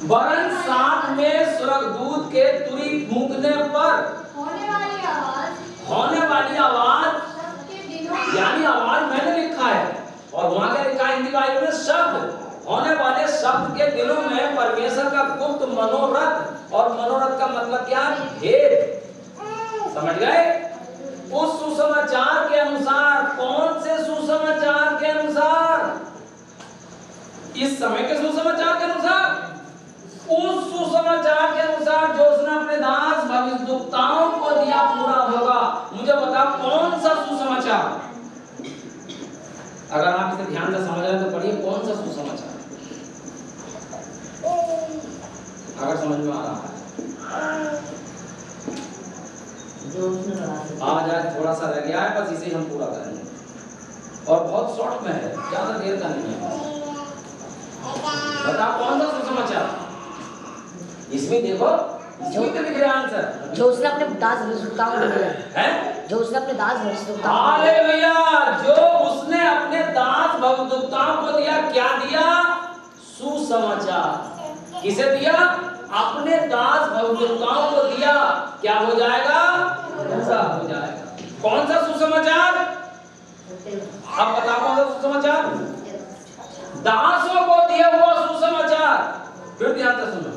वरन साथ में स्वर्गदूत के तुरी फूंकने पर होने वाली आवाज यानी आवाज मैंने लिखा है और वहां क्या लिखा है हिंदी बाइबल में शब्द होने वाले शब्द के दिनों में परमेश्वर का गुप्त मनोरथ और मनोरथ का मतलब क्या भेद समझ गए। उस सुसमाचार के अनुसार कौन से सुसमाचार के अनुसार इस समय के सुसमाचार के अनुसार उस सुसमाचार के अनुसार जो उसने अपने दास भविष्यद्वक्ताओं को दिया पूरा होगा। मुझे बता कौन सा सुसमाचार। अगर आप इसे ध्यान से समझ रहे हैं तो पढ़िए कौन सा सुसमाचार अगर समझ में आ रहा है। आज थोड़ा सा रह गया है बस इसे हम पूरा करेंगे और बहुत शॉर्ट में है ज्यादा देर का नहीं है। बता कौन सा सुसमाचार। इसमें देखो इसमें तो लिख रहा आंसर जो उसने अपने दास भविष्यद्वक्ताओं को दिया है जो उसने अपने दास भविष्यद्वक्ताओं हालेलुया जो उसने अपने दास भविष्यद्वक्ताओं को दिया क्या दिया सुसमाचार। किसे दिया अपने दास भविष्यद्वक्ताओं को दिया क्या हो जाएगा पूरा हो जाएगा। कौन सा सुसमाचार अब बताओ कौन सा सुसमाचार दासों को दिया हुआ सुसमाचार। फिर ध्यान से सुनो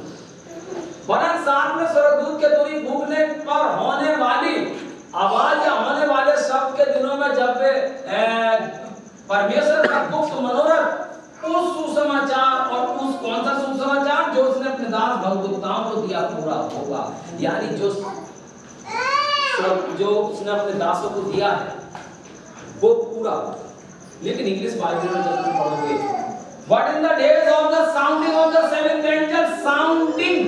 वरन साथ में स्वर्गदूत के तुरी फूंकने पर होने वाली आवाज या होने वाले शब्द के दिनों में जब परमेश्वर का गुप्त मनोरथ उस सुसमाचार और उस कौन सा सुसमाचार जो उसने अपने दास भविष्यद्वक्ताओं को दिया पूरा होगा। यानी जो उसने अपने दासों को दिया है वो पूरा। लेकिन इंग्लिश बाइबल में जब तुम पढ़ोगे What in the days of the sounding of the seventh angel sounding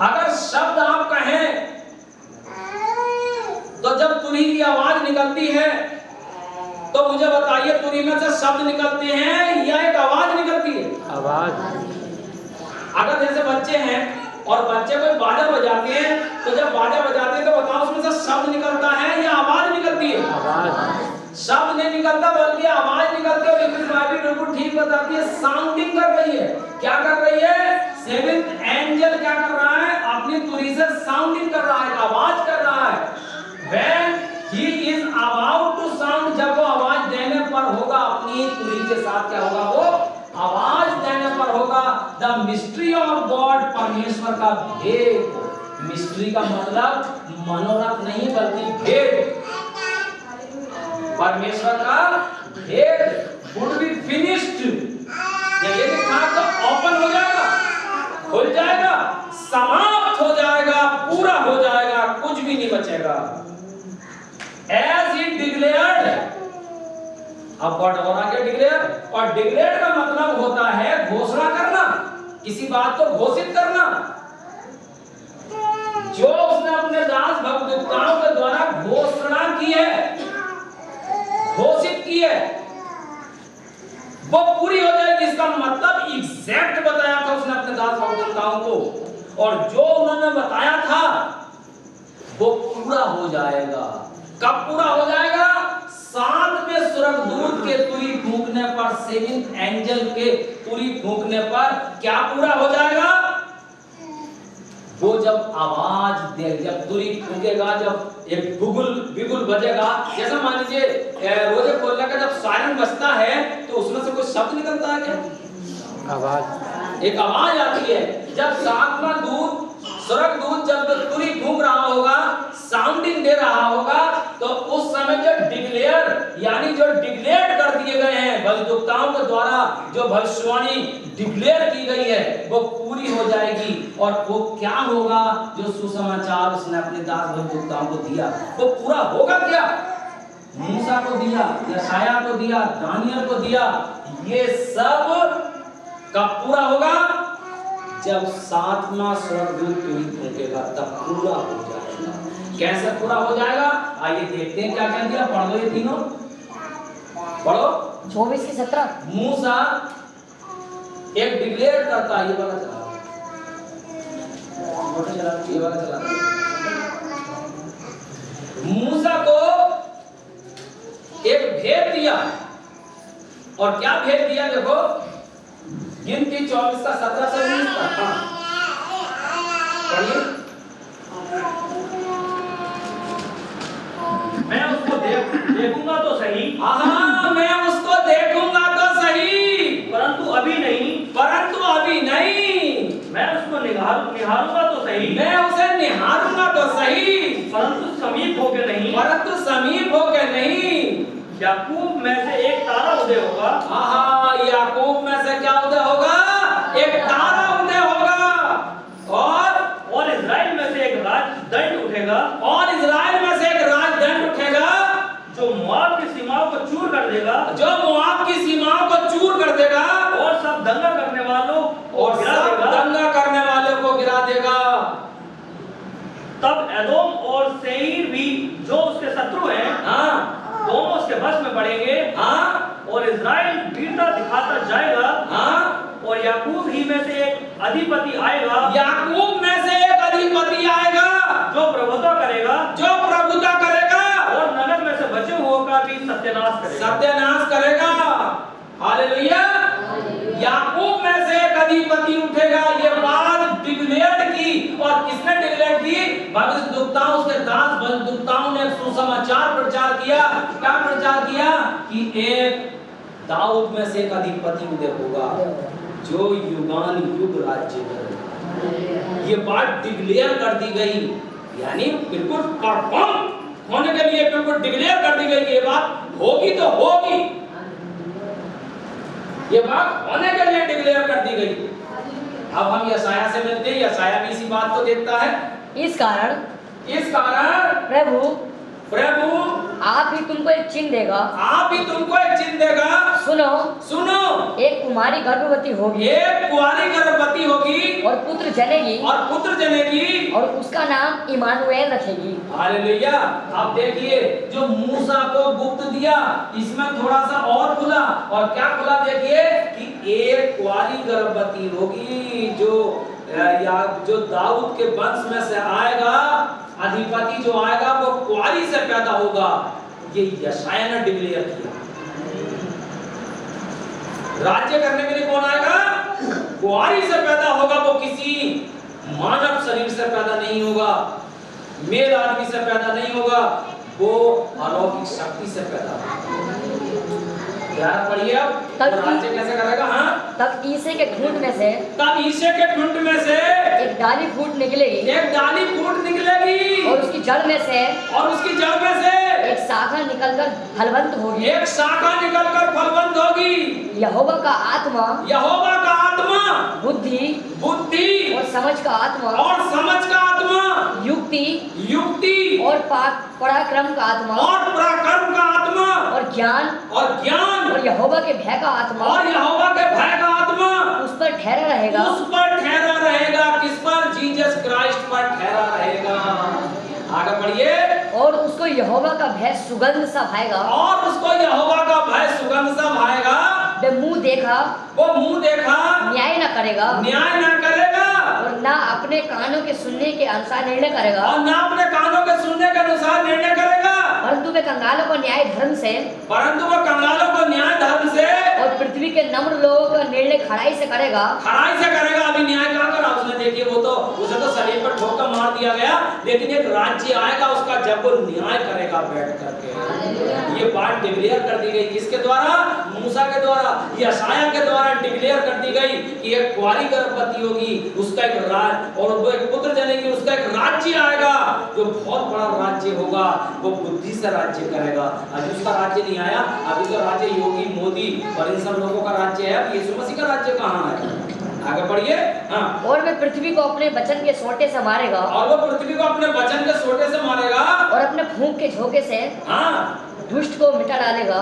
अगर शब्द आप कहें तो जब तुरी की आवाज निकलती है तो मुझे बताइए तुरी में से शब्द निकलते हैं या एक आवाज निकलती है आवाज। अगर जैसे बच्चे हैं और बच्चे कोई बाजा बजाते हैं तो जब बाजा बजाते हैं तो बताओ उसमें से शब्द निकलता है या आवाज निकलती है आवाज। शब्द नहीं निकलता बल्कि आवाज निकलती है। और इंग्लिश बाइबल बिल्कुल ठीक बताती है साउंडिंग कर रही है। क्या कर रही है सेवेंथ एंजल क्या कर रहा है अपनी तुरी से साउंडिंग कर रहा है आवाज कर रहा है। When he is about to sound जब वो आवाज देने पर होगा अपनी तुरी के साथ क्या होगा वो आवाज देने पर होगा। द मिस्ट्री ऑफ गॉड परमेश्वर का भेद। मिस्ट्री का मतलब मनोरथ नहीं बल्कि भेद। परमेश्वर का भेद would be finished ये लिखा तो ओपन हो जाएगा खुल जाएगा समाप्त हो जाएगा पूरा हो जाएगा कुछ भी नहीं बचेगा। As he declared अब गॉड और आगे डिक्लेयर और डिक्लेयर का मतलब होता है घोषणा करना किसी बात को घोषित करना। जो उसने अपने दास भविष्यद्वक्ताओं के द्वारा घोषणा की है घोषित की है वो पूरी हो जाएगी। इसका मतलब एग्जैक्ट बताया था उसने अपने दास भविष्यद्वक्ताओं को और जो उन्होंने बताया था वो पूरा हो जाएगा। कब पूरा हो जाएगा साथ में स्वर्गदूत के तुरी फूंकने पर सेवेंथ एंजल के तुरी फूंकने पर क्या पूरा हो जाएगा वो जब आवाज दे जब तुरी फूंकेगा जब एक बिगुल बजेगा। जैसा मान लीजिए रोजे खोलने का जब सायरन बजता है तो उसमें से कोई शब्द निकलता है क्या आवाज। एक आवाज आती है। जब सातवां दूत स्वर्गदूत जब तुरी फूंक रहा होगा साउंडिंग दे रहा होगा तो उस समय जो डिक्लेयर यानी जो डिक्लेयर कर दिए गए हैं भविष्यद्वक्ताओं के द्वारा जो भविष्यवाणी डिक्लेयर की गई है वो पूरी हो जाएगी। और वो क्या होगा जो सुसमाचार उसने अपने दास भविष्यद्वक्ताओं को दिया वो पूरा होगा। क्या मूसा को दिया यशायाह को दिया दानियल को दिया ये सब कब पूरा होगा जब सातवां स्वर्गदूत तुरी फूंकेगा तब पूरा हो जाएगा। कैसे पूरा हो जाएगा आइए देखते हैं क्या क्या दिया। पढ़ लो ये तीनों पढ़ो 24 की 17। मूसा एक डिक्लेयर करता है ये वाला चला ये वाला चला मूसा को एक भेद दिया और क्या भेद दिया देखो गिनती 24 का 17 से 19 तक। हाँ पढ़िए। मैं उसको देखूंगा तो सही, हाँ मैं उसको देखूंगा तो सही, परंतु अभी नहीं। परंतु अभी नहीं। मैं उसको निहारूंगा तो सही, मैं उसे निहारूंगा तो सही, परंतु समीप होके नहीं। परंतु समीप होके नहीं। याकूब में से एक तारा उदय होगा। हाँ याकूब में से क्या उदय होगा? एक तारा उदय होगा। और इजराइल में से एक राजदंड उठेगा, और इजराइल में से एक राजदंड उठेगा जो मोआब की सीमाओं को चूर कर देगा, जो मोआब की सीमाओं को चूर कर देगा और सब दंगा करने वालों को और गिरा सब देगा। दंगा करने वालों को गिरा देगा। तब एदोम और सेईर भी जो उसके शत्रु हैं, हाँ दोनों उसके वश में पड़ेंगे। हाँ और इजराइल वीरता दिखाता जाएगा, हाँ। और याकूब ही में से एक अधिपति आएगा, याकूब में से एक अधिपति आएगा जो प्रभुता करेगा, जो प्रभुता करेगा और नगर में से बचे हुओं का भी सत्यानाश करेगा। सत्यानाश करेगा। हालेलुया। याकूब में से एक अधिपति उठेगा। ये बात डिक्लेयर की, और किसने डिक्लेयर की? भविष्यद्वक्ताओं, उसके दास भविष्यद्वक्ताओं ने सुसमाचार प्रचार किया। क्या प्रचार किया? कि एक दाऊद में से एक अधिपति उदय होगा जो युगान युग राज्य करेगा। ये बात डिक्लेयर कर दी गई, यानी बिल्कुल परफॉर्म होने के लिए बिल्कुल डिक्लेयर कर दी गई कि ये बात होगी तो होगी। ये बात होने के लिए डिक्लेयर कर दी गई। अब हम यशाया से मिलते हैं। यशाया भी इसी बात को देखता है। इस कारण प्रभु आप ही तुमको एक चिन्ह देगा। आप ही तुमको एक चिन्ह देगा। सुनो एक कुमारी गर्भवती होगी, एक कुंवारी गर्भवती होगी और पुत्र जनेगी, और उसका नाम इमानुएल रखेगी। हालेलुया। आप देखिए, जो मूसा को गुप्त दिया, इसमें थोड़ा सा और खुला। और क्या खुला? देखिए कि एक कुंवारी गर्भवती होगी जो दाऊद के वंश में से आएगा। अधिपति जो आएगा वो कुंवारी से पैदा होगा। ये यशाया ने डिक्लेयर किया। राज्य करने के लिए कौन आएगा? कुंवारी से पैदा होगा। वो किसी मानव शरीर से पैदा नहीं होगा, मेल आदमी से पैदा नहीं होगा, वो अलौकिक शक्ति से पैदा होगा। यार पढ़िए अब तो राज्य कैसे करेगा? हाँ, तब ईसे के ठूंठ में से एक डाली फूट निकलेगी, और उसकी जड़ में से एक शाखा निकलकर फलवंत होगी। यहोवा का आत्मा बुद्धि और समझ का आत्मा, युक्ति और पराक्रम का आत्मा, और ज्ञान और यहोवा के भय का आत्मा उस पर ठहरा रहेगा। किस पर? जीसस क्राइस्ट पर ठहरा रहेगा। आगे बढ़िए। और उसको यहोवा का भय सुगंध सा भाएगा। वे मुंह देखा न्याय न करेगा, और ना अपने कानों के सुनने के अनुसार निर्णय करेगा, परंतु वे कंगालों को न्याय धर्म से, और पृथ्वी के नम्र लोगों का निर्णय खड़ाई से करेगा। अभी न्याय कहाँ करा उसने? देखिए उसे तो शरीर पर ठोकर मार दिया गया, लेकिन एक राज्य आएगा उसका, जब वो न्याय करेगा बैठ करके। ये बात डिक्लेयर कर दी गई। किसके द्वारा? मूसा के द्वारा, यशाया के द्वारा डिक्लेयर कर दी गई कि एक कुंवारी गर्भवती होगी, उसका एक राज, और वो एक पुत्र जनेगी, उसका एक राज्य आएगा जो बहुत बड़ा राज्य होगा। वो बुद्धि से राज्य करेगा। अभी उसका राज्य नहीं आया। अभी तो राज्य योगी, मोदी और इन सब लोगों का राज्य है। अब यीशु मसीह का राज्य कहाँ है? आगे बढ़िए। हाँ। और वे पृथ्वी को अपने वचन के सोटे से मारेगा, और अपने फूंक के झोंके से दुष्ट को मिटा डालेगा।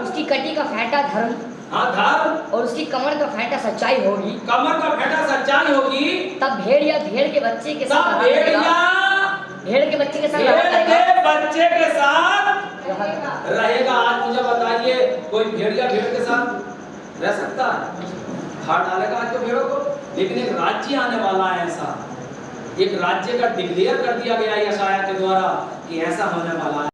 उसकी कटी का फेंटा धर्म, और उसकी कमर का फेंटा सच्चाई होगी। तब भेड़ या भेड़ के बच्चे के साथ रहेगा। आज मुझे बताइए, कोई भेड़ या भेड़ के साथ रह सकता है? खा डालेगा आज तो भेड़ों को। लेकिन एक राज्य आने वाला है। ऐसा एक राज्य का डिक्लेयर कर दिया गया यशाया के द्वारा कि ऐसा होने वाला है।